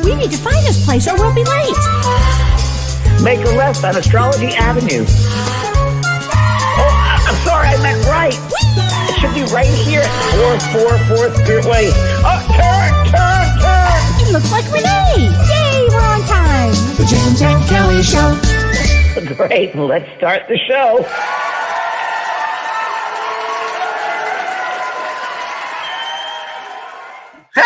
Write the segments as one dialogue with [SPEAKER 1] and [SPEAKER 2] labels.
[SPEAKER 1] We need to find this place or we'll be late.
[SPEAKER 2] Make a left on Astrology Avenue. Oh, I'm sorry, I meant right. It should be right here. 444 Spearway. Oh, turn.
[SPEAKER 1] It looks like Renee. Yay, we're on time.
[SPEAKER 3] The James and Kellee Show.
[SPEAKER 2] Great, let's start the show. Hey,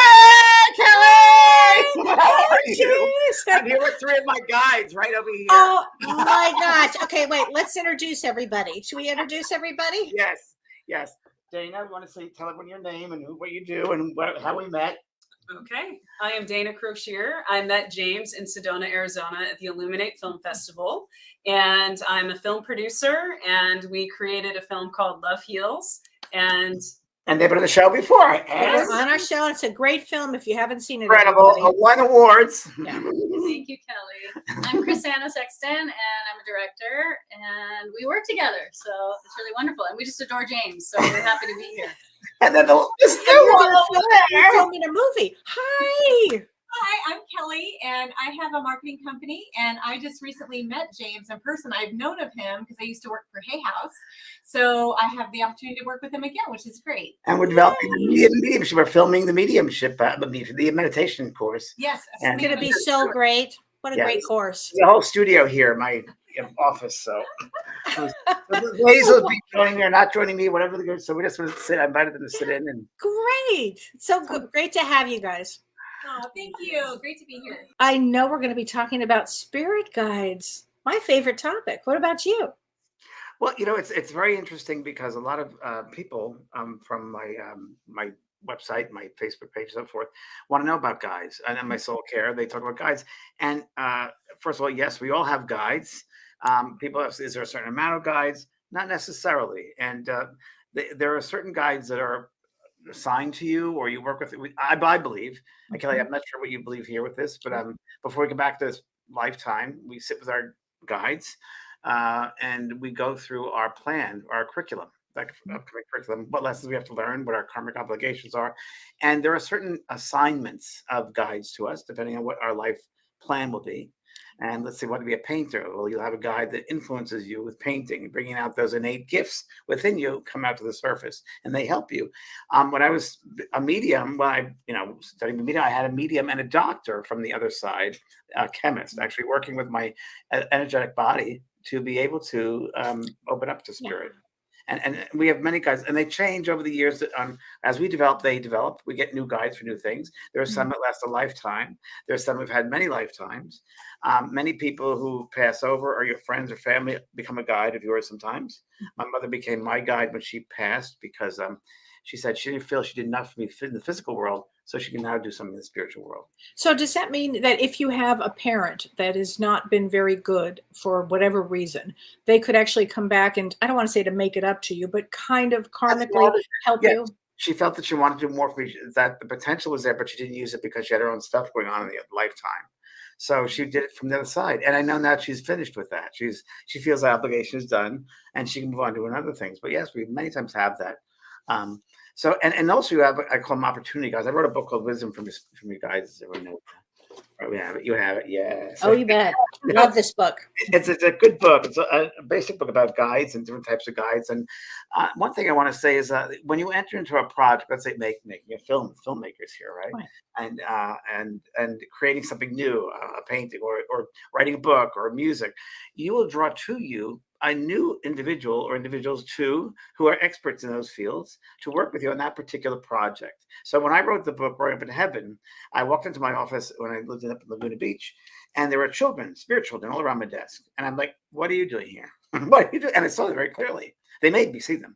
[SPEAKER 2] Kellee! How are you? I'm here with three of my guides right over here.
[SPEAKER 1] Oh my gosh. Okay, wait, let's introduce everybody. Should we introduce everybody?
[SPEAKER 2] Yes. Dana, you want to tell everyone your name and what you do and how we met?
[SPEAKER 4] Okay. I am Dana Crozier. I met James in Sedona, Arizona at the Illuminate Film Festival. And I'm a film producer, and we created a film called Love Heals. And
[SPEAKER 2] they've been on the show before.
[SPEAKER 1] Yes, on our show. It's a great film if you haven't seen it.
[SPEAKER 2] Incredible. Won awards.
[SPEAKER 4] Yeah. Thank you, Kellee. I'm Chrisanna Sexton, and I'm a director, and we work together. So it's really wonderful. And we just adore James. So we're happy to be here.
[SPEAKER 2] And then this new one over there.
[SPEAKER 1] Filming a movie. Hi,
[SPEAKER 5] I'm Kellee, and I have a marketing company, and I just recently met James in person. I've known of him because I used to work for Hay House, so I have the opportunity to work with him again, which is great.
[SPEAKER 2] And we're developing the mediumship. We're filming the mediumship, the meditation course.
[SPEAKER 5] Yes.
[SPEAKER 1] it's going to be so great. What a great course.
[SPEAKER 2] The whole studio here in my office, so the ladies will be joining me or not joining me, whatever they go. So we just want to sit. I invited them to sit in. And
[SPEAKER 1] Great. So good. Great to have you guys.
[SPEAKER 5] Oh, thank you. Great to be here.
[SPEAKER 1] I know we're going to be talking about spirit guides. My favorite topic. What about you?
[SPEAKER 2] well, it's very interesting because a lot of people from my website, my Facebook page, and so forth, want to know about guides. And then my soul care, they talk about guides. And first of all, yes, we all have guides. People ask, is there a certain amount of guides? Not necessarily. And there are certain guides that are assigned to you or you work with. I believe, Kellee, I'm not sure what you believe here with this, but before we come back to this lifetime, we sit with our guides and we go through our plan, our curriculum. Upcoming curriculum, what lessons we have to learn, what our karmic obligations are. And there are certain assignments of guides to us, depending on what our life plan will be. And let's say, want to be a painter? Well, you'll have a guide that influences you with painting and bringing out those innate gifts within you come out to the surface, and they help you. When I was a medium, studying the medium, I had a medium and a doctor from the other side, a chemist, actually working with my energetic body to be able to open up to spirit. And we have many guides, and they change over the years. As we develop, they develop. We get new guides for new things. There are some that last a lifetime. There's some who've had many lifetimes. Many people who pass over or your friends or family become a guide of yours sometimes. My mother became my guide when she passed because she said she didn't feel she did enough for me in the physical world, so she can now do something in the spiritual world.
[SPEAKER 1] So does that mean that if you have a parent that has not been very good for whatever reason, they could actually come back and, I don't want to say to make it up to you, but kind of karmically help you?
[SPEAKER 2] She felt that she wanted to do more for me, that the potential was there, but she didn't use it because she had her own stuff going on in the lifetime. So she did it from the other side. And I know now she's finished with that. She feels the obligation is done and she can move on to other things. But yes, we many times have that. So and also you have, I call them opportunity guides. I wrote a book called Wisdom from you guys. Does everyone know? We have it. You have it. Yes.
[SPEAKER 1] Oh, you bet. Love this book.
[SPEAKER 2] It's a good book. It's a basic book about guides and different types of guides. And one thing I want to say is when you enter into a project, let's say making a film, filmmakers here, right? And creating something new, a painting or writing a book or music, you will draw to you a new individual or individuals too who are experts in those fields to work with you on that particular project. So when I wrote the book Growing Up in Heaven, I walked into my office when I lived up in Laguna Beach, and there were children, spirit children, all around my desk. And I'm like, what are you doing here? What are you doing? And I saw them very clearly. They made me see them.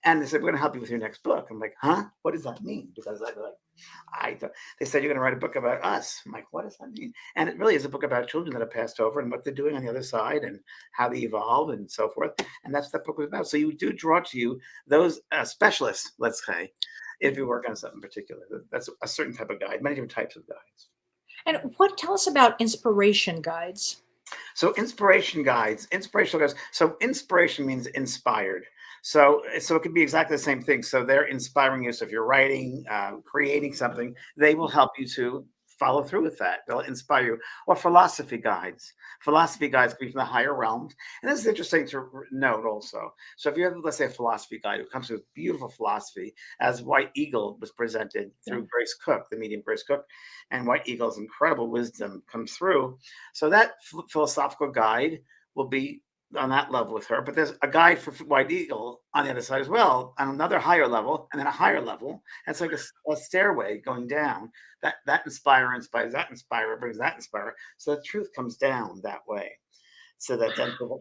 [SPEAKER 2] And they said, we're going to help you with your next book. I'm like, huh? What does that mean? Because they said, you're going to write a book about us. I'm like, what does that mean? And it really is a book about children that have passed over and what they're doing on the other side and how they evolve and so forth. And that's what that book was about. So you do draw to you those specialists, let's say, if you work on something particular. That's a certain type of guide, many different types of guides.
[SPEAKER 1] And tell us about inspiration guides.
[SPEAKER 2] So inspirational guides. So inspiration means inspired. So it could be exactly the same thing. So they're inspiring you. So if you're writing, creating something, they will help you to follow through with that. They'll inspire you. Or philosophy guides. Philosophy guides come from the higher realms. And this is interesting to note also. So if you have, let's say, a philosophy guide who comes with beautiful philosophy, as White Eagle was presented through Grace Cook, the medium Grace Cook, and White Eagle's incredible wisdom comes through. So that philosophical guide will be on that level with her, but there's a guide for White Eagle on the other side as well, on another higher level, and then a higher level. And it's like a stairway going down. That inspires that inspirer, brings that inspirer. So the truth comes down that way. So that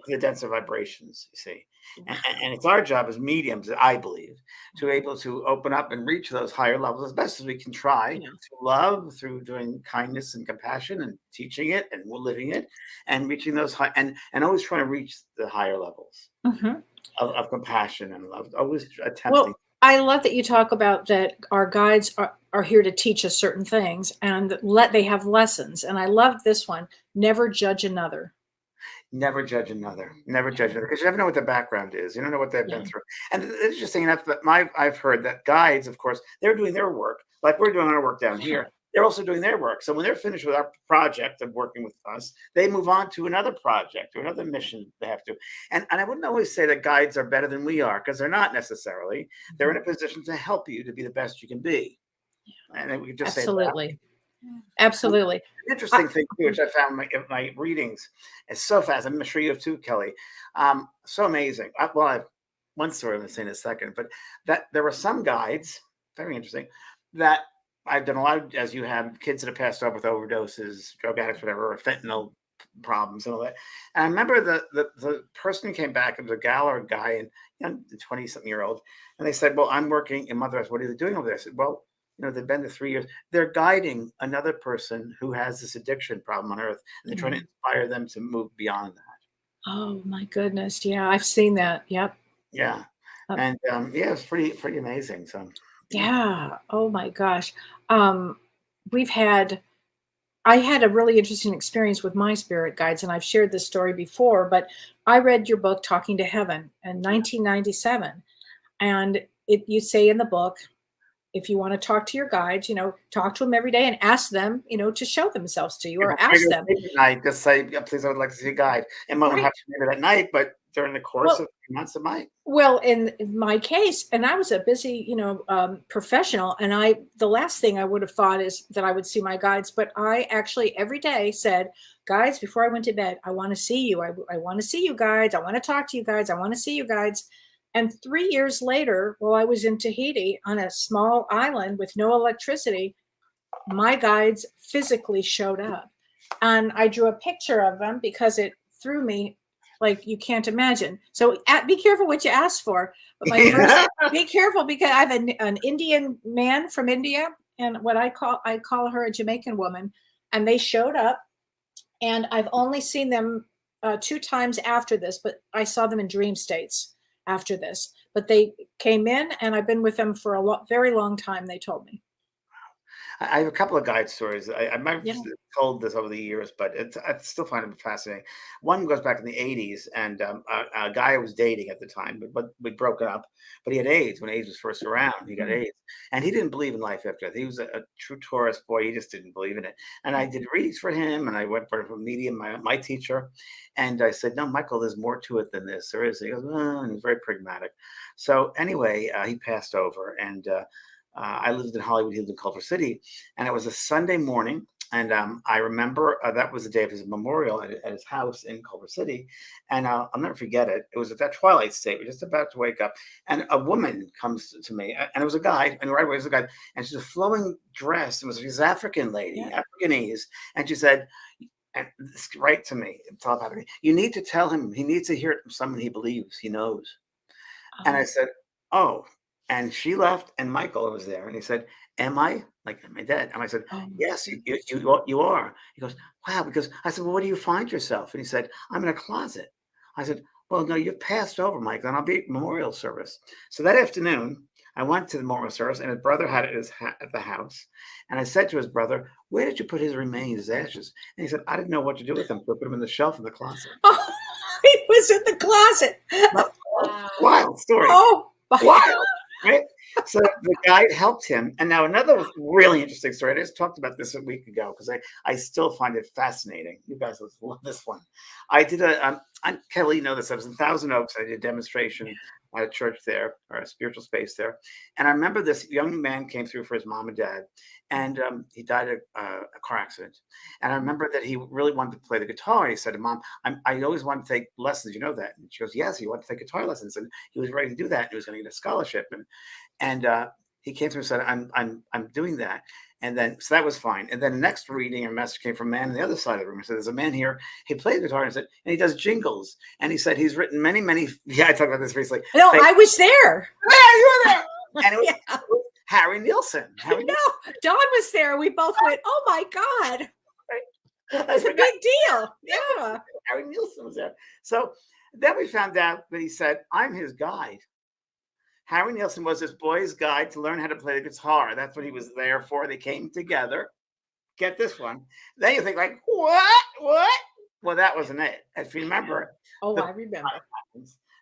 [SPEAKER 2] the denser vibrations, you see. And it's our job as mediums, I believe, to be able to open up and reach those higher levels as best as we can try to love through doing kindness and compassion and teaching it and living it and reaching those high and always trying to reach the higher levels of compassion and love. Always attempting.
[SPEAKER 1] Well, I love that you talk about that our guides are here to teach us certain things and they have lessons. And I love this one. Never judge another.
[SPEAKER 2] Never judge another. Never judge another, because you never know what their background is. You don't know what they've been through. And it's interesting enough that I've heard that guides, of course, they're doing their work like we're doing our work down here. They're also doing their work. So when they're finished with our project of working with us, they move on to another project or another mission they have to. And I wouldn't always say that guides are better than we are, because they're not necessarily. They're in a position to help you to be the best you can be. And we could just say that.
[SPEAKER 1] Absolutely.
[SPEAKER 2] An interesting thing too, which I found in my readings, is so fast. I'm sure you have too, Kellee. So amazing. I have one story I'm going to say in a second, but that there were some guides, very interesting, that I've done a lot of, as you have, kids that have passed over with overdoses, drug addicts, whatever, or fentanyl problems and all that. And I remember the person who came back, it was a gal or a guy, and 20-something-year-old, and they said, "Well, I'm working in Mother Earth. What are you doing over there?" I said, "Well, they've been there 3 years. They're guiding another person who has this addiction problem on Earth, and they're trying to inspire them to move beyond that."
[SPEAKER 1] Oh my goodness! Yeah, I've seen that. Yep.
[SPEAKER 2] Yeah, and it's pretty amazing. So
[SPEAKER 1] yeah. Oh my gosh. I had a really interesting experience with my spirit guides, and I've shared this story before. But I read your book, Talking to Heaven, in 1997, and you say in the book, if you want to talk to your guides, talk to them every day and ask them, to show themselves to you, or ask them.
[SPEAKER 2] Night, just say, "Please, I would like to see a guide." It might not have to be that night, but during the course of months, it might.
[SPEAKER 1] Well, in my case, and I was a busy, professional, and the last thing I would have thought is that I would see my guides, but I actually every day said, "Guides, before I went to bed, I want to see you. I want to see you, guides. I want to talk to you, guides. I want to see you, guides." And 3 years later, while I was in Tahiti on a small island with no electricity, my guides physically showed up. And I drew a picture of them because it threw me like you can't imagine. So be careful what you ask for. But my first, be careful, because I have an Indian man from India, and what I call her a Jamaican woman, and they showed up. And I've only seen them 2 times after this, but I saw them in dream states after this. But they came in, and I've been with them for a very long time, they told me.
[SPEAKER 2] I have a couple of guide stories. I might have told this over the years, but I still find them fascinating. One goes back in the 80s, and a guy I was dating at the time, but we'd broken up. But he had AIDS when AIDS was first around. He got AIDS, and he didn't believe in life after death. He was a true Taurus boy. He just didn't believe in it. And I did readings for him, and I went for a medium, my teacher, and I said, "No, Michael, there's more to it than this. There is." He goes, "Oh," and he was very pragmatic. So anyway, he passed over, and I lived in Hollywood. He lived in Culver City, and it was a Sunday morning. And I remember that was the day of his memorial at his house in Culver City. And I'll never forget it. It was at that twilight state. We're just about to wake up. And a woman comes to me, and it was a guy. And right away, it was a guy. And she's a flowing dress. It was this African lady, Africanese. And she said, and right to me, telepathically, "You need to tell him. He needs to hear it from someone he believes, he knows." And I said, "Oh." And she left, and Michael was there, and he said, "Am I dead?" And I said, "Yes, you are." He goes, "Wow," because I said, "Well, where do you find yourself?" And he said, "I'm in a closet." I said, "Well, no, you've passed over, Michael, and I'll be at memorial service." So that afternoon, I went to the memorial service, and his brother had it at the house. And I said to his brother, "Where did you put his remains, his ashes?" And he said, "I didn't know what to do with them, so I put them in the shelf in the closet."
[SPEAKER 1] Oh, he was in the closet.
[SPEAKER 2] Wild story.
[SPEAKER 1] Oh,
[SPEAKER 2] wild. Right? So the guide helped him. And now another really interesting story. I just talked about this a week ago because I still find it fascinating. You guys will love this one. I did Kellee, you know this. I was in Thousand Oaks. I did a demonstration at a church there, or a spiritual space there. And I remember this young man came through for his mom and dad, and he died in a car accident. And I remember that he really wanted to play the guitar. He said to Mom, I always wanted to take lessons. You know that? And she goes, yes, he wanted to take guitar lessons. And he was ready to do that. He was going to get a scholarship. And he came through and said, I'm doing that. And then, so that was fine. And then the next reading, a message came from a man on the other side of the room. He said, there's a man here. He plays guitar and he does jingles. And he said, he's written many, yeah, I talked about this recently.
[SPEAKER 1] No, I was there.
[SPEAKER 2] Yeah, you were there. And it was,
[SPEAKER 1] Yeah.
[SPEAKER 2] it was Harry Nielsen.
[SPEAKER 1] No, Dawn was there. We both went, oh my God. It's a big deal. Yeah.
[SPEAKER 2] Harry Nielsen was there. So then we found out that he said, I'm his guide. Harry Nielsen was this boy's guide to learn how to play the guitar. That's what he was there for. They came together. Get this one. Then you think like, what? Well, that wasn't it. If you remember.
[SPEAKER 1] Oh, I remember.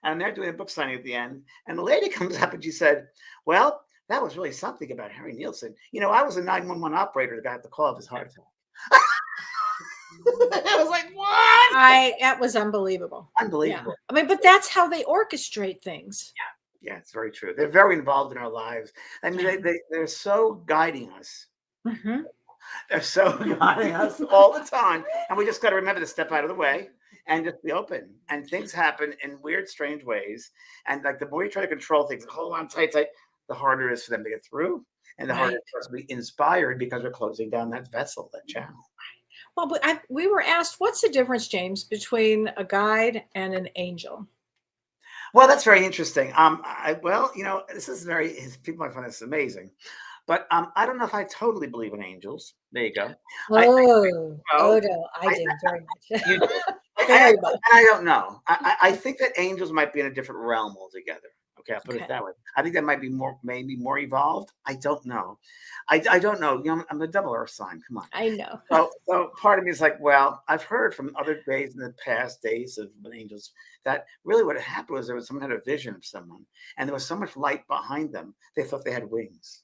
[SPEAKER 2] And they're doing a book signing at the end. And the lady comes up and she said, well, that was really something about Harry Nielsen. You know, I was a 911 operator that got the call of his heart attack. I was like, what?
[SPEAKER 1] That was unbelievable.
[SPEAKER 2] Unbelievable.
[SPEAKER 1] Yeah. I mean, but that's how they orchestrate things.
[SPEAKER 2] Yeah, it's very true. They're very involved in our lives. I mean, they're so guiding us.
[SPEAKER 1] Mm-hmm.
[SPEAKER 2] They're so guiding us all the time. And we just got to remember to step out of the way and just be open. And things happen in weird, strange ways. And like the more you try to control things, hold on tight, the harder it is for them to get through. And the harder it is for us to be inspired because we're closing down that vessel, that channel.
[SPEAKER 1] Well, but we were asked, what's the difference, James, between a guide and an angel?
[SPEAKER 2] Well, that's very interesting. Well, you know, this is people might find this amazing, but I don't know if I totally believe in angels. There you go.
[SPEAKER 1] No, I do very much. Very much.
[SPEAKER 2] I don't know. I think that angels might be in a different realm altogether. Okay, I'll put it that way. I think that might be maybe more evolved. I don't know. I don't know. You know, I'm a double earth sign. Come on.
[SPEAKER 1] I know.
[SPEAKER 2] So part of me is like, well, I've heard from other days in the past days of angels that really what had happened was someone had a vision of someone and there was so much light behind them. They thought they had wings.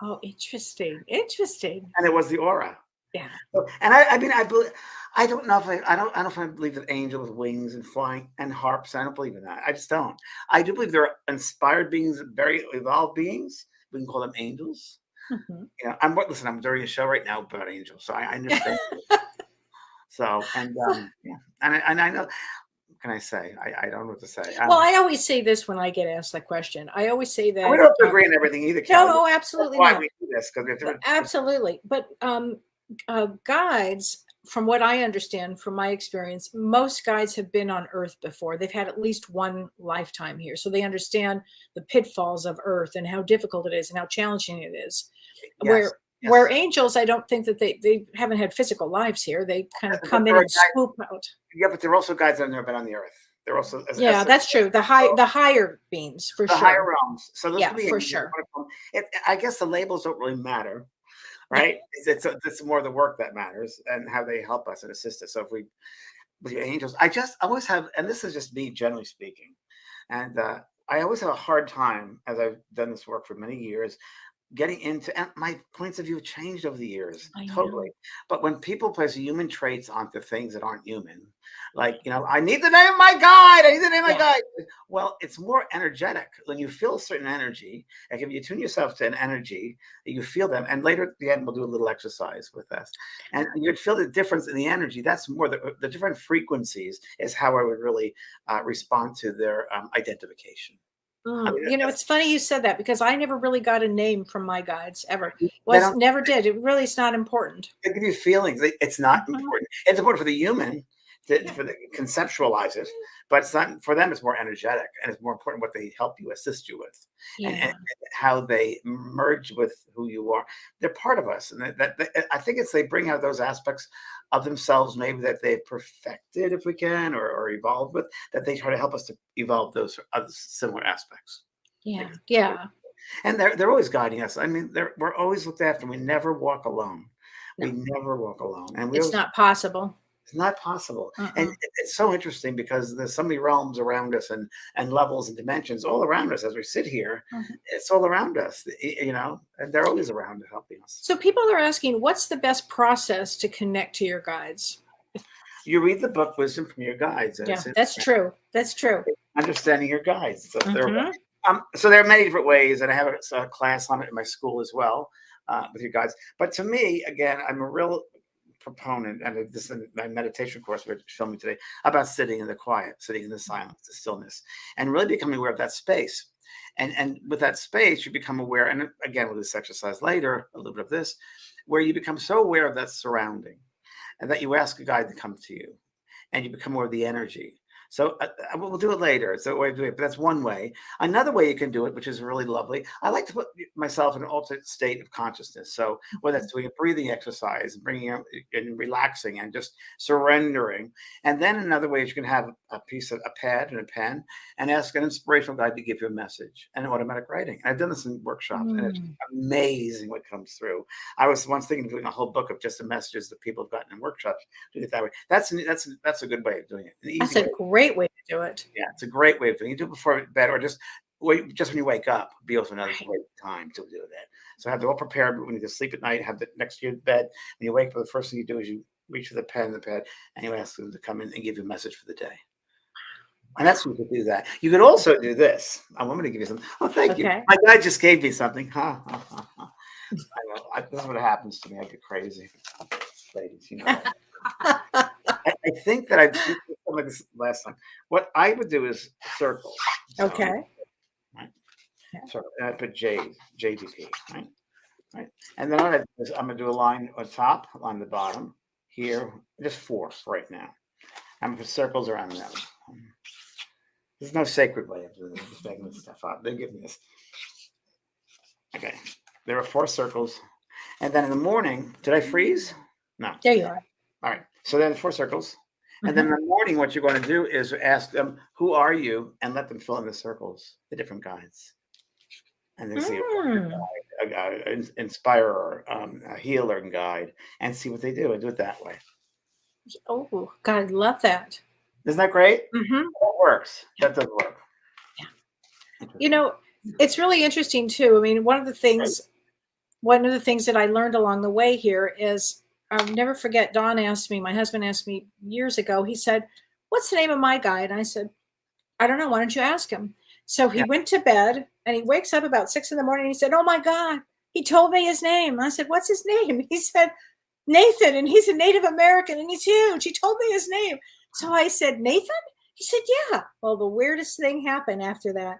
[SPEAKER 1] Oh, interesting. Interesting.
[SPEAKER 2] And it was the aura.
[SPEAKER 1] Yeah.
[SPEAKER 2] And I mean, I don't know if I don't know if I believe that angels with wings and flying and harps. I don't believe in that. I just don't. I do believe they're inspired beings, very evolved beings. We can call them angels.
[SPEAKER 1] Mm-hmm.
[SPEAKER 2] You know, I'm doing a show right now about angels, so I understand. So and yeah, and I know. What can I say? I don't know what to say.
[SPEAKER 1] Well, I always say this when I get asked that question. I always say that
[SPEAKER 2] we don't have to agree on everything either. Kellee.
[SPEAKER 1] No, absolutely
[SPEAKER 2] That's why
[SPEAKER 1] not.
[SPEAKER 2] we do this because we have to.
[SPEAKER 1] Absolutely, but guides, from what I understand, from my experience, most guides have been on Earth before. They've had at least one lifetime here, so they understand the pitfalls of Earth and how difficult it is and how challenging it is.
[SPEAKER 2] Yes.
[SPEAKER 1] Where angels, I don't think that they haven't had physical lives here. They kind of come in and swoop out.
[SPEAKER 2] Yeah, but they're also guides that have never been on the Earth. They're also
[SPEAKER 1] that's true. The higher beings for sure.
[SPEAKER 2] The higher realms. So those could be
[SPEAKER 1] for sure.
[SPEAKER 2] I guess the labels don't really matter, right? It's more the work that matters and how they help us and assist us. So if we with your angels, I always have, and this is just me generally speaking, and I always have a hard time as I've done this work for many years. Getting into, and my points of view have changed over the years, totally. But when people place human traits onto things that aren't human, like, you know, I need the name of my guide, I need the name of my guide. Well, it's more energetic. When you feel a certain energy, like if you tune yourself to an energy, you feel them. And later at the end, we'll do a little exercise with us. And you'd feel the difference in the energy. That's more the different frequencies is how I would really respond to their identification.
[SPEAKER 1] You know, it's funny you said that because I never really got a name from my guides ever. Never did. It really is not important.
[SPEAKER 2] They give you feelings. It's not important. It's important for the human to conceptualize it, but it's not for them. It's more energetic, and it's more important what they help you, assist you with, and how they merge with who you are. They're part of us, and I think they bring out those aspects of themselves, maybe that they've perfected, if we can, or evolved with, that they try to help us to evolve those other similar aspects.
[SPEAKER 1] Yeah.
[SPEAKER 2] And they're always guiding us. I mean, we're always looked after. We never walk alone. We never walk alone, and
[SPEAKER 1] it's not possible.
[SPEAKER 2] It's not possible. And
[SPEAKER 1] Uh-uh.
[SPEAKER 2] it's so interesting because there's so many realms around us and levels and dimensions all around us as we sit here.
[SPEAKER 1] Mhm.
[SPEAKER 2] It's all around us, you know, and they're always around helping us.
[SPEAKER 1] So people are asking, what's the best process to connect to your guides?
[SPEAKER 2] You read the book Wisdom from Your Guides. And
[SPEAKER 1] Yeah, that's true. That's true.
[SPEAKER 2] understanding your guides. So,
[SPEAKER 1] Mhm.
[SPEAKER 2] so there are many different ways, and I have a class on it in my school as well with your guides. But to me, again, I'm a real proponent, and this is my meditation course we're filming today, about sitting in the quiet, sitting in the silence, the stillness, and really becoming aware of that space. And with that space, you become aware, and again, with this exercise later, a little bit of this, where you become so aware of that surrounding, and that you ask a guide to come to you, and you become aware of the energy. So we'll do it later. It's a way of doing it, but that's one way. Another way you can do it, which is really lovely. I like to put myself in an alternate state of consciousness. So whether that's doing a breathing exercise, bringing up and relaxing and just surrendering. And then another way is you can have a piece of a pad and a pen and ask an inspirational guide to give you a message and automatic writing. And I've done this in workshops, and it's amazing what comes through. I was once thinking of doing a whole book of just the messages that people have gotten in workshops. Do it that way. That's a good way of doing it. An easy
[SPEAKER 1] That's a
[SPEAKER 2] way.
[SPEAKER 1] great way to do it.
[SPEAKER 2] Yeah, it's a great way of doing it. You do it before bed, or just wait, just when you wake up, be also another
[SPEAKER 1] Right.
[SPEAKER 2] great time to do that. So have it all prepared when you go to sleep at night, have it next to your bed. When you wake up, the first thing you do is you reach for the pen and the pad, and you ask them to come in and give you a message for the day. And that's when you could do that. You could also do this. I'm going to give you something. Oh, thank you.
[SPEAKER 1] Okay.
[SPEAKER 2] My guy just gave me something. Ha, ha, ha, ha. I know. This is what happens to me. I get crazy. Ladies, you know that. I think that I've seen something like this last time. What I would do is circle. So,
[SPEAKER 1] Okay.
[SPEAKER 2] right.
[SPEAKER 1] Yeah.
[SPEAKER 2] So and I put JDP, right? Right. And then I'm gonna do a line on top, on the bottom, here, just 4 right now. I'm gonna put circles around them. There's no sacred way of doing this. I'm just making this stuff up. They give me this. Okay. There are 4 circles. And then in the morning, did I freeze? No.
[SPEAKER 1] There you are.
[SPEAKER 2] All right. So then 4 circles. And then in the morning, what you're going to do is ask them, who are you? And let them fill in the circles, the different guides. And then see an inspirer, a healer and guide, and see what they do and do it that way.
[SPEAKER 1] Oh, God, I love that.
[SPEAKER 2] Isn't that great?
[SPEAKER 1] Mm-hmm.
[SPEAKER 2] That works. That does work.
[SPEAKER 1] You know, it's really interesting too. I mean, one of the things that I learned along the way here is I'll never forget. My husband asked me years ago, he said, "What's the name of my guide?" And I said, "I don't know. Why don't you ask him?" So he went to bed and he wakes up about 6 in the morning. And he said, "Oh my God, he told me his name." I said, "What's his name?" He said, "Nathan, and he's a Native American and he's huge. He told me his name." So I said, "Nathan?" He said, "Yeah." Well, the weirdest thing happened after that.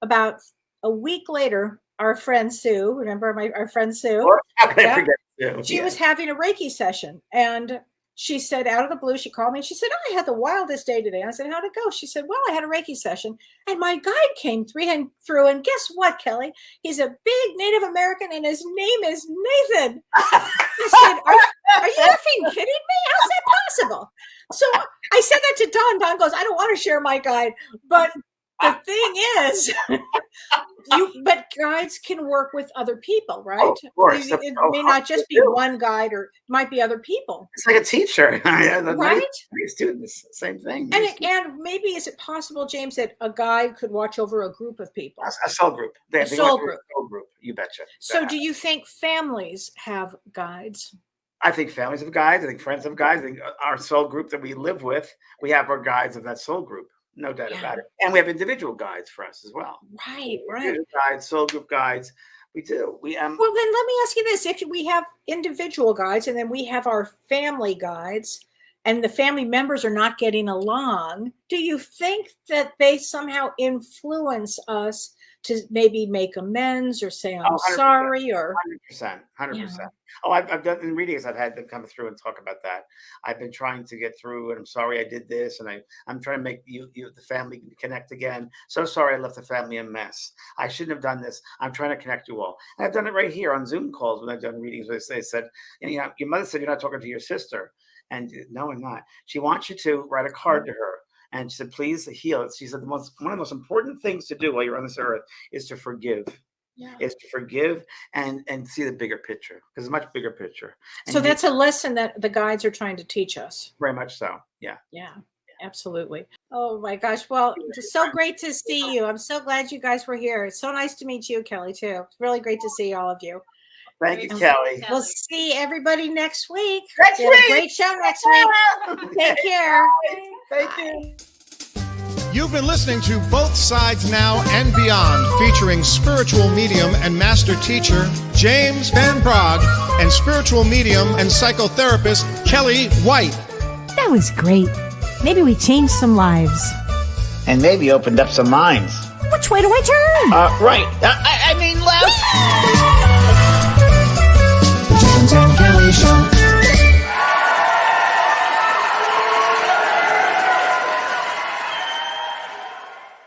[SPEAKER 1] About a week later, our friend Sue, remember our friend Sue?
[SPEAKER 2] Or how can I
[SPEAKER 1] Yeah.
[SPEAKER 2] forget you?
[SPEAKER 1] She was having a Reiki session, and she said, out of the blue, she called me and she said, "Oh, I had the wildest day today." I said, "How'd it go?" She said, "Well, I had a Reiki session and my guide came through. And guess what, Kelly? He's a big Native American and his name is Nathan." I said, are you effing kidding me? How's that possible? So I said that to Don. Don goes, "I don't want to share my guide, but the thing is, but guides can work with other people, right?
[SPEAKER 2] Oh, of course.
[SPEAKER 1] It may not just be one guide, or it might be other people.
[SPEAKER 2] It's like a teacher.
[SPEAKER 1] Right?
[SPEAKER 2] Many students, same thing.
[SPEAKER 1] And maybe is it possible, James, that a guide could watch over a group of people?
[SPEAKER 2] A soul group. They
[SPEAKER 1] soul
[SPEAKER 2] went through
[SPEAKER 1] group.
[SPEAKER 2] a soul group. You betcha.
[SPEAKER 1] So do you think families have guides?
[SPEAKER 2] I think families have guides. I think friends have guides. I think our soul group that we live with, we have our guides of that soul group. No doubt about it. And we have individual guides for us as well.
[SPEAKER 1] Right.
[SPEAKER 2] Guides, soul group guides. We do.
[SPEAKER 1] Well, then let me ask you this. If we have individual guides and then we have our family guides and the family members are not getting along, do you think that they somehow influence us to maybe make amends or say, "I'm sorry," or
[SPEAKER 2] 100%.
[SPEAKER 1] Yeah.
[SPEAKER 2] Oh, I've done in readings. I've had them come through and talk about that. I've been trying to get through, and I'm sorry I did this, and I'm trying to make you the family connect again. So sorry I left the family a mess. I shouldn't have done this. I'm trying to connect you all. And I've done it right here on Zoom calls when I've done readings where they said, you know, your mother said you're not talking to your sister, and no, I'm not. She wants you to write a card to her. And she said, "Please heal it." She said, one of the most important things to do while you're on this earth is to forgive.
[SPEAKER 1] Yeah.
[SPEAKER 2] is to forgive and see the bigger picture, because it's a much bigger picture. And
[SPEAKER 1] So that's a lesson that the guides are trying to teach us.
[SPEAKER 2] very much so. Yeah.
[SPEAKER 1] Yeah, absolutely. Oh my gosh. Well, it's so great to see you. I'm so glad you guys were here. It's so nice to meet you, Kellee, too. It's really great to see all of you.
[SPEAKER 2] Thank you,
[SPEAKER 4] Thanks.
[SPEAKER 2] Kellee.
[SPEAKER 1] We'll see everybody next week.
[SPEAKER 2] Next
[SPEAKER 1] We have a
[SPEAKER 2] week.
[SPEAKER 1] great show next week. Take care.
[SPEAKER 2] Thank you.
[SPEAKER 6] You've been listening to Both Sides Now and Beyond, featuring spiritual medium and master teacher James Van Praagh and spiritual medium and psychotherapist Kellee White.
[SPEAKER 3] That was great. Maybe we changed some lives.
[SPEAKER 7] And maybe opened up some minds.
[SPEAKER 3] Which way do I turn?
[SPEAKER 7] Right. I mean left.